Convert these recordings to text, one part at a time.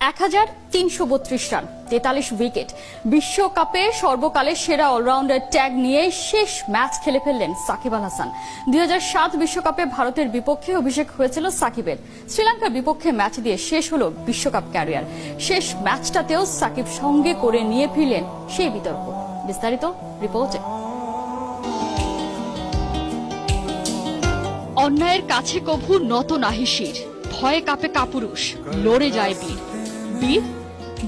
1332 run, 43 wicket, বিশ্বকাপে সর্বকালের সেরা অলরাউন্ডার ট্যাগ নিয়ে শেষ ম্যাচ খেলে ফেললেন সাকিব আল হাসান। 2007 বিশ্বকাপে ভারতের বিপক্ষে অভিষেক হয়েছিল সাকিবের। শ্রীলঙ্কার বিপক্ষে ম্যাচ দিয়ে শেষ হলো বিশ্বকাপ ক্যারিয়ার। শেষ ম্যাচটাতেও সাকিব সঙ্গে করে নিয়ে ফিরলেন সেই বিতর্ক। বিস্তারিত রিপোর্টে। অন্যায়ের কাছে কভু নত নাহি শির, ভয়ে কাঁপে কাপুরুষ, লড়ে যায় বীর। বীর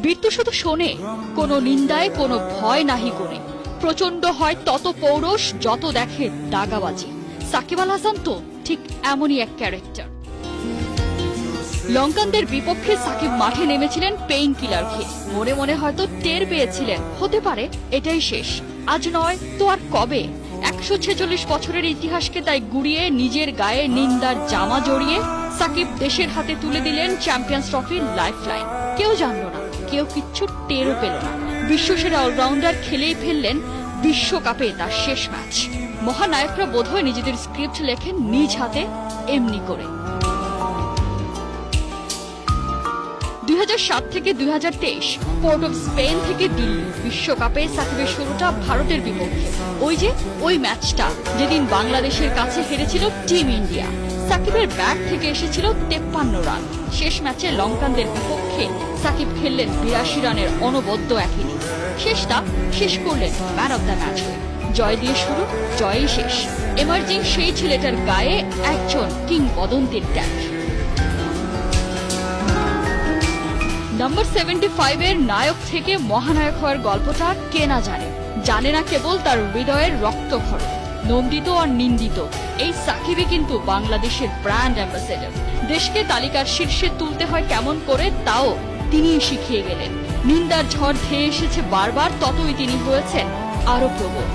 বীর তো শুধু শোনে, কোনো নিন্দায় কোনো ভয় নাহি কোনে। প্রচন্ড হয় তত পৌরষ, যত দেখে দাগাবাজি। সাকিব আল হাসান তো ঠিক এমনই এক ক্যারেক্টার। লঙ্কানদের বিপক্ষে সাকিব মাঠে নেমেছিলেন পেইন কিলার খেয়ে। মনে মনে হয়তো টের পেয়েছিলেন হতে পারে এটাই শেষ, আজ নয় তো আর কবে। 146 বছরের ইতিহাসকে তাই গুড়িয়ে নিজের গায়ে নিন্দার জামা জড়িয়ে সাকিব দেশের হাতে তুলে দিলেন চ্যাম্পিয়ন্স ট্রফির লাইফলাইন। কেউ জানল না, কেউ কিচ্ছু টেরও পেল না। বিশ্বসেরা অলরাউন্ডার খেলেই ফেললেন বিশ্বকাপে তার শেষ ম্যাচ। মহানায়করা বোধহয় নিজেদের স্ক্রিপ্ট লেখেন নিজ হাতে এমনি করে। 2007 থেকে 2023 পোর্ট অফ স্পেন থেকে দিল্লি, বিশ্বকাপে সাকিবের শুরুটা ভারতের বিপক্ষে। ওই ম্যাচটা যেদিন বাংলাদেশের কাছে হেরেছিল টিম ইন্ডিয়া। সাকিবের ব্যাট থেকে এসেছিল 53 রান। শেষ ম্যাচে লঙ্কানদের বিপক্ষে সাকিব খেললেন 82 রানের অনবদ্য এক ইনিংস। শেষটা শেষ করলেন ম্যান অব দ্য ম্যাচ হয়ে। জয় দিয়ে শুরু, জয়ই শেষ। এমার্জিং সেই ছেলেটার গায়ে একজন কিংবদন্তির ট্যাগ। নম্বর 75 এর নায়ক থেকে মহানায়ক হওয়ার গল্পটা কে না জানে। জানে না কেবল তার হৃদয়ের রক্তক্ষরণ। নন্দিত আর নিন্দিত এই সাকিবই কিন্তু বাংলাদেশের ব্র্যান্ড অ্যাম্বাসেডর। দেশকে তালিকার শীর্ষে তুলতে হয় কেমন করে, তাও তিনিই শিখিয়ে গেলেন। নিন্দার ঝড় ধেয়ে এসেছে বারবার, ততই তিনি হয়েছেন আরো প্রবল।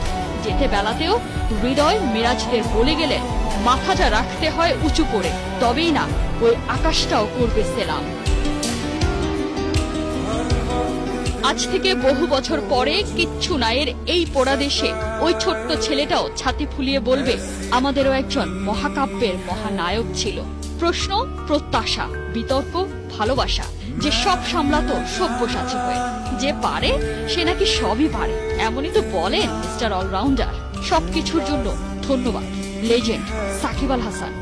যেতে বেলাতেও হৃদয় মিরাজদের বলে গেলেন, মাথাটা রাখতে হয় উঁচু করে, তবেই না ওই আকাশটাও করবে সেলাম। আজ থেকে বহু বছর পরে কিচ্ছু নায়ের এই পোড়া দেশে ওই ছোট্ট ছেলেটাও ছাতি ফুলিয়ে বলবে, আমাদেরও একজন মহাকাব্যের মহানায়ক ছিল। প্রশ্ন, প্রত্যাশা, বিতর্ক, ভালোবাসা, যে সব সামলাতো সব্যসাচী হয়ে। যে পারে সে নাকি সবই পারে, এমনই তো বলেন মিস্টার অলরাউন্ডার। সবকিছুর জন্য ধন্যবাদ লেজেন্ড সাকিব আল হাসান।